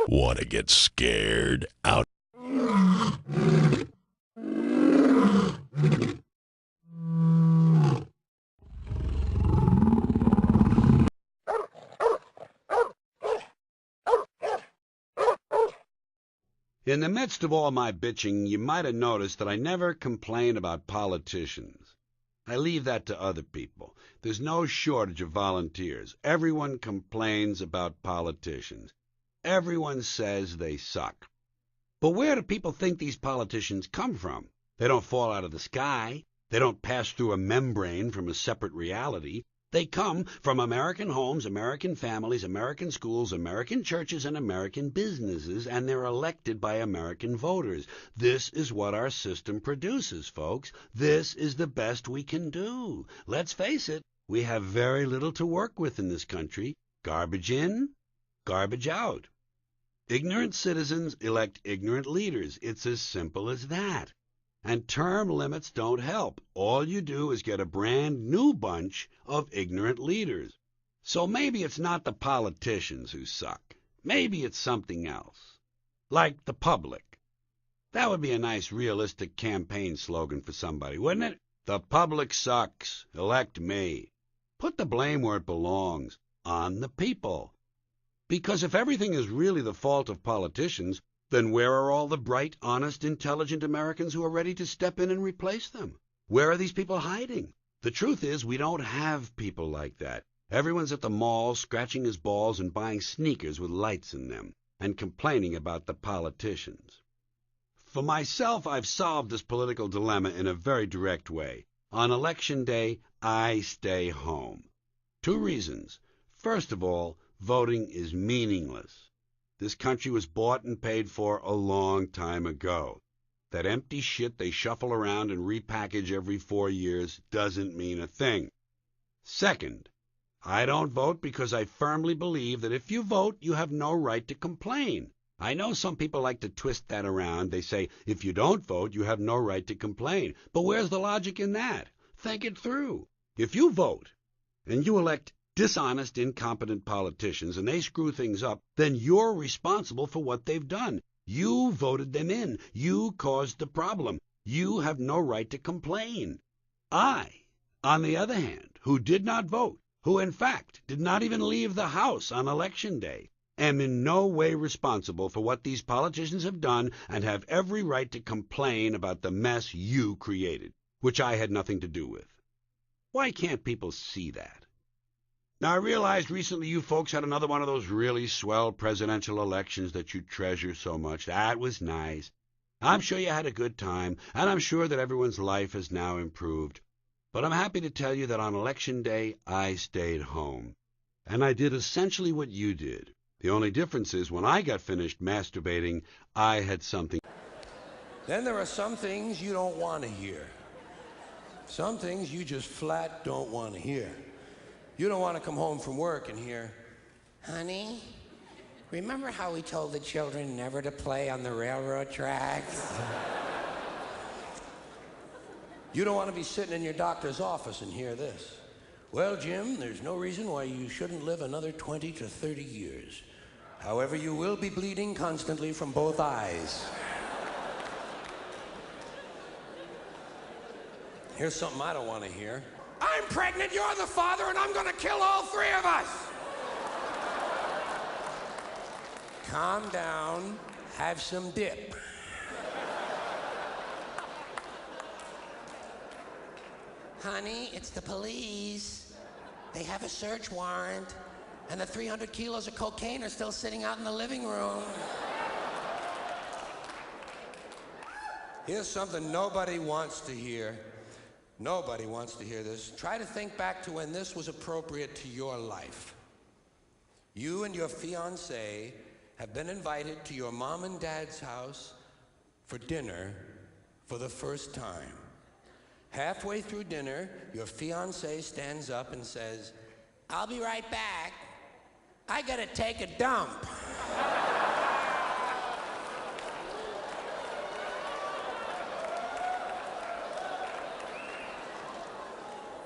Want to get scared out? In the midst of all my bitching, you might have noticed that I never complain about politicians. I leave that to other people. There's no shortage of volunteers. Everyone complains about politicians. Everyone says they suck. But where do people think these politicians come from? They don't fall out of the sky. They don't pass through a membrane from a separate reality. They come from American homes, American families, American schools, American churches, and American businesses, and they're elected by American voters. This is what our system produces, folks. This is the best we can do. Let's face it, we have very little to work with in this country. Garbage in, garbage out. Ignorant citizens elect ignorant leaders. It's as simple as that. And term limits don't help. All you do is get a brand new bunch of ignorant leaders. So maybe it's not the politicians who suck. Maybe it's something else. Like the public. That would be a nice realistic campaign slogan for somebody, wouldn't it? The public sucks. Elect me. Put the blame where it belongs. On the people. Because if everything is really the fault of politicians, then where are all the bright, honest, intelligent Americans who are ready to step in and replace them? Where are these people hiding? The truth is, we don't have people like that. Everyone's at the mall, scratching his balls and buying sneakers with lights in them, and complaining about the politicians. For myself, I've solved this political dilemma in a very direct way. On Election Day, I stay home. 2 reasons. First of all, voting is meaningless. This country was bought and paid for a long time ago. That empty shit they shuffle around and repackage every 4 years doesn't mean a thing. Second, I don't vote because I firmly believe that if you vote, you have no right to complain. I know some people like to twist that around. They say, if you don't vote, you have no right to complain. But where's the logic in that? Think it through. If you vote and you elect dishonest, incompetent politicians, and they screw things up, then you're responsible for what they've done. You voted them in. You caused the problem. You have no right to complain. I, on the other hand, who did not vote, who in fact did not even leave the house on Election Day, am in no way responsible for what these politicians have done and have every right to complain about the mess you created, which I had nothing to do with. Why can't people see that? Now, I realized recently you folks had another one of those really swell presidential elections that you treasure so much. That was nice. I'm sure you had a good time, and I'm sure that everyone's life has now improved. But I'm happy to tell you that on Election Day, I stayed home. And I did essentially what you did. The only difference is when I got finished masturbating, I had something. Then there are some things you don't want to hear. Some things you just flat don't want to hear. You don't want to come home from work and hear, "Honey, remember how we told the children never to play on the railroad tracks?" You don't want to be sitting in your doctor's office and hear this, "Well, Jim, there's no reason why you shouldn't live another 20 to 30 years. However, you will be bleeding constantly from both eyes." Here's something I don't want to hear. "I'm pregnant, you're the father, and I'm going to kill all 3 of us." Calm down, have some dip. "Honey, it's the police. They have a search warrant, and the 300 kilos of cocaine are still sitting out in the living room." Here's something nobody wants to hear. Nobody wants to hear this. Try to think back to when this was appropriate to your life. You and your fiancé have been invited to your mom and dad's house for dinner for the first time. Halfway through dinner, your fiancé stands up and says, "I'll be right back. I gotta take a dump."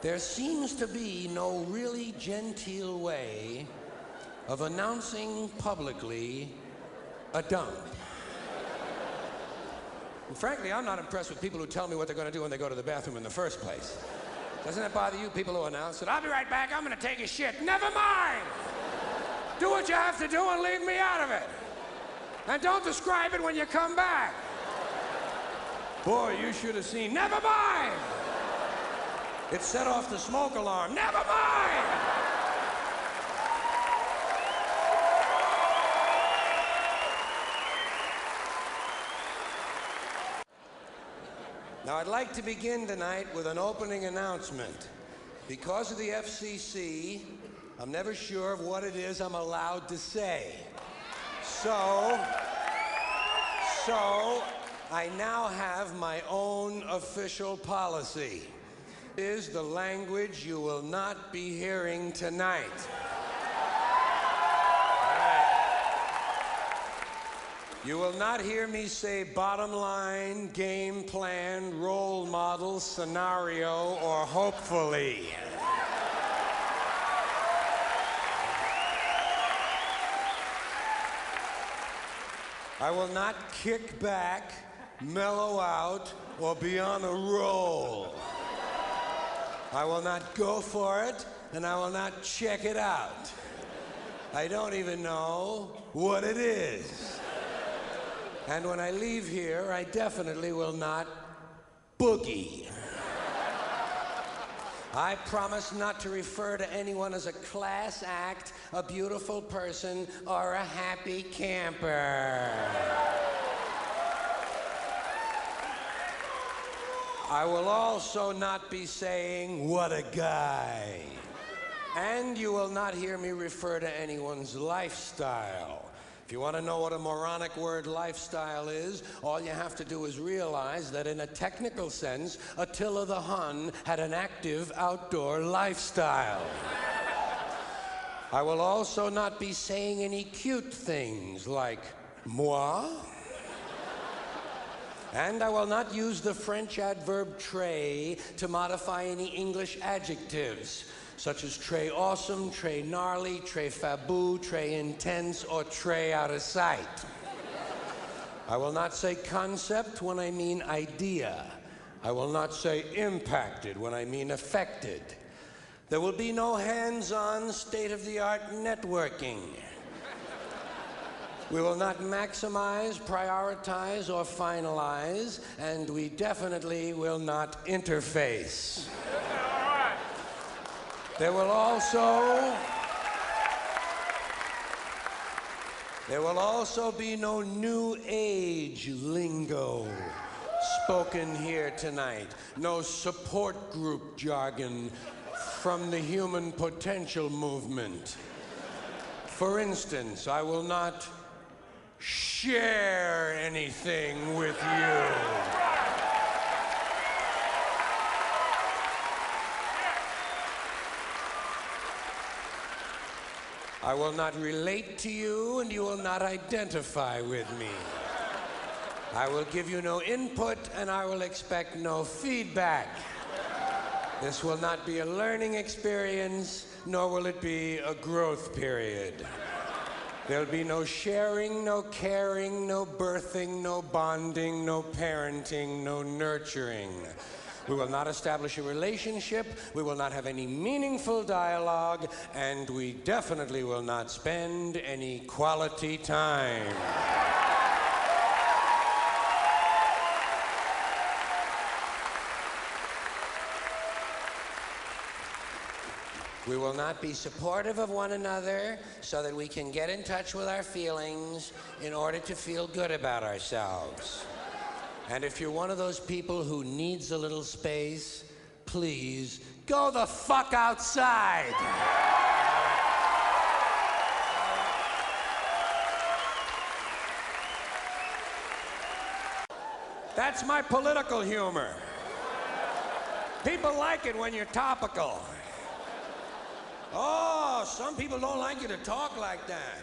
There seems to be no really genteel way of announcing publicly a dump. And frankly, I'm not impressed with people who tell me what they're going to do when they go to the bathroom in the first place. Doesn't it bother you, people who announce that, I'll be right back, I'm going to take a shit? Never mind! Do what you have to do and leave me out of it. And don't describe it when you come back. Boy, you should have seen. Never mind! It set off the smoke alarm. Never mind! Now, I'd like to begin tonight with an opening announcement. Because of the FCC, I'm never sure of what it is I'm allowed to say. So I now have my own official policy. Is the language you will not be hearing tonight. You will not hear me say bottom line, game plan, role model, scenario, or hopefully. I will not kick back, mellow out, or be on a roll. I will not go for it, and I will not check it out. I don't even know what it is. And when I leave here, I definitely will not boogie. I promise not to refer to anyone as a class act, a beautiful person, or a happy camper. I will also not be saying, what a guy. And you will not hear me refer to anyone's lifestyle. If you want to know what a moronic word lifestyle is, all you have to do is realize that in a technical sense, Attila the Hun had an active outdoor lifestyle. I will also not be saying any cute things like, moi. And I will not use the French adverb très to modify any English adjectives, such as très awesome, très gnarly, très fabou, très intense, or très out of sight. I will not say concept when I mean idea. I will not say impacted when I mean affected. There will be no hands-on, state-of-the-art networking. We will not maximize, prioritize, or finalize, and we definitely will not interface. There will also be no new age lingo spoken here tonight, no support group jargon from the human potential movement. For instance, I will not share anything with you. I will not relate to you, and you will not identify with me. I will give you no input, and I will expect no feedback. This will not be a learning experience, nor will it be a growth period. There'll be no sharing, no caring, no birthing, no bonding, no parenting, no nurturing. We will not establish a relationship, we will not have any meaningful dialogue, and we definitely will not spend any quality time. We will not be supportive of one another so that we can get in touch with our feelings in order to feel good about ourselves. And if you're one of those people who needs a little space, please go the fuck outside. That's my political humor. People like it when you're topical. Oh, some people don't like you to talk like that.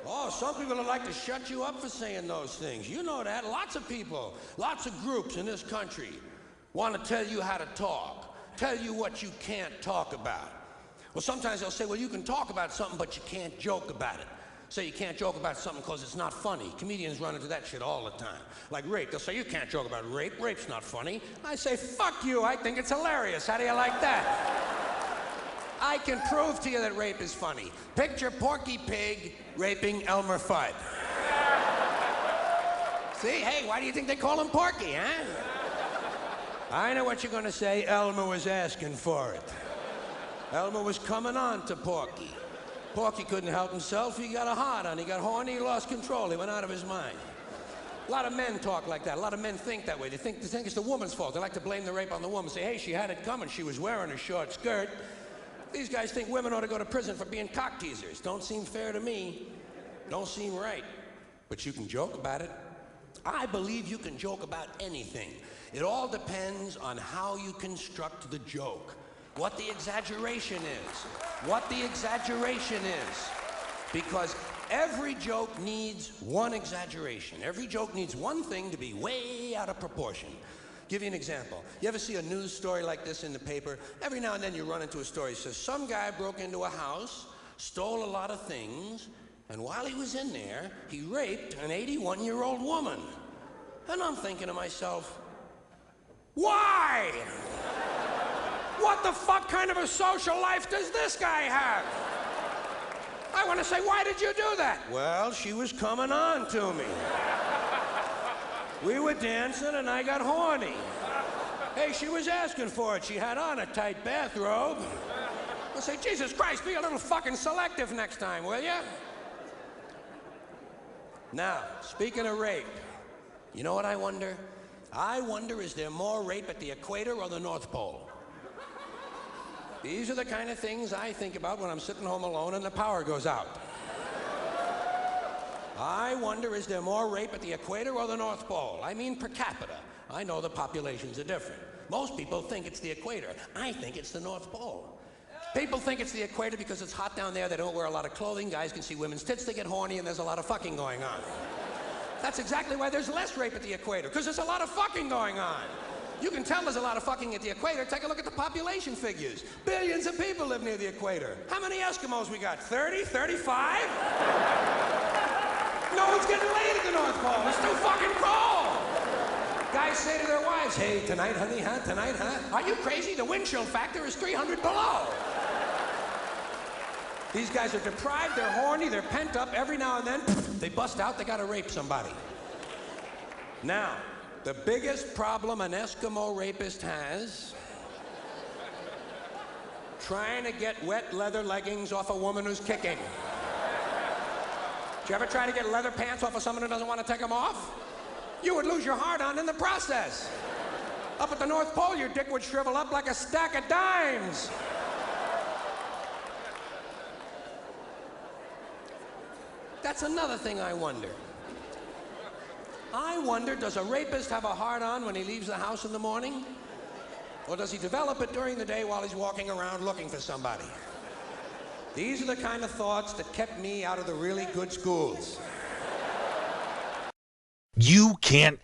Oh, some people would like to shut you up for saying those things. You know that. Lots of people, lots of groups in this country want to tell you how to talk. tell you what you can't talk about. Well, sometimes they'll say, well, you can talk about something, but you can't joke about it. Say you can't joke about something because it's not funny. Comedians run into that shit all the time. Like rape. They'll say, you can't joke about rape. Rape's not funny. I say, fuck you. I think it's hilarious. How do you like that? I can prove to you that rape is funny. Picture Porky Pig raping Elmer Fudd. See? Hey, why do you think they call him Porky, huh? I know what you're going to say. Elmer was asking for it. Elmer was coming on to Porky. Porky couldn't help himself. He got a hard on. He got horny. He lost control. He went out of his mind. A lot of men talk like that. A lot of men think that way. They think it's the woman's fault. They like to blame the rape on the woman. Say, hey, she had it coming. She was wearing a short skirt. These guys think women ought to go to prison for being cock teasers. Don't seem fair to me. Don't seem right. But you can joke about it. I believe you can joke about anything. It all depends on how you construct the joke. What the exaggeration is. What the exaggeration is. Because every joke needs one exaggeration. Every joke needs one thing to be way out of proportion. Give you an example. You ever see a news story like this in the paper? Every now and then you run into a story that says some guy broke into a house, stole a lot of things, and while he was in there, he raped an 81-year-old woman. And I'm thinking to myself, why? What the fuck kind of a social life does this guy have? I want to say, why did you do that? Well, she was coming on to me. We were dancing and I got horny. Hey, she was asking for it. She had on a tight bathrobe. I say, Jesus Christ, be a little fucking selective next time, will you? Now, speaking of rape, you know what I wonder? I wonder, is there more rape at the equator or the North Pole? These are the kind of things I think about when I'm sitting home alone and the power goes out. I wonder, is there more rape at the equator or the North Pole? I mean per capita. I know the populations are different. Most people think it's the equator. I think it's the North Pole. People think it's the equator because it's hot down there, they don't wear a lot of clothing, guys can see women's tits, they get horny, and there's a lot of fucking going on. That's exactly why there's less rape at the equator, because there's a lot of fucking going on. You can tell there's a lot of fucking at the equator. Take a look at the population figures. Billions of people live near the equator. How many Eskimos we got? 30? 35? No one's getting laid at the North Pole. It's too fucking cold. Guys say to their wives, hey, tonight, honey, huh? Tonight, huh? Are you crazy? The wind chill factor is 300 below. These guys are deprived, they're horny, they're pent up. Every now and then, they bust out, they gotta rape somebody. Now, the biggest problem an Eskimo rapist has, trying to get wet leather leggings off a woman who's kicking. Did you ever try to get leather pants off of someone who doesn't want to take them off? You would lose your heart on in the process. Up at the North Pole, your dick would shrivel up like a stack of dimes. That's another thing I wonder. I wonder, does a rapist have a hard-on when he leaves the house in the morning? Or does he develop it during the day while he's walking around looking for somebody? These are the kind of thoughts that kept me out of the really good schools. You can't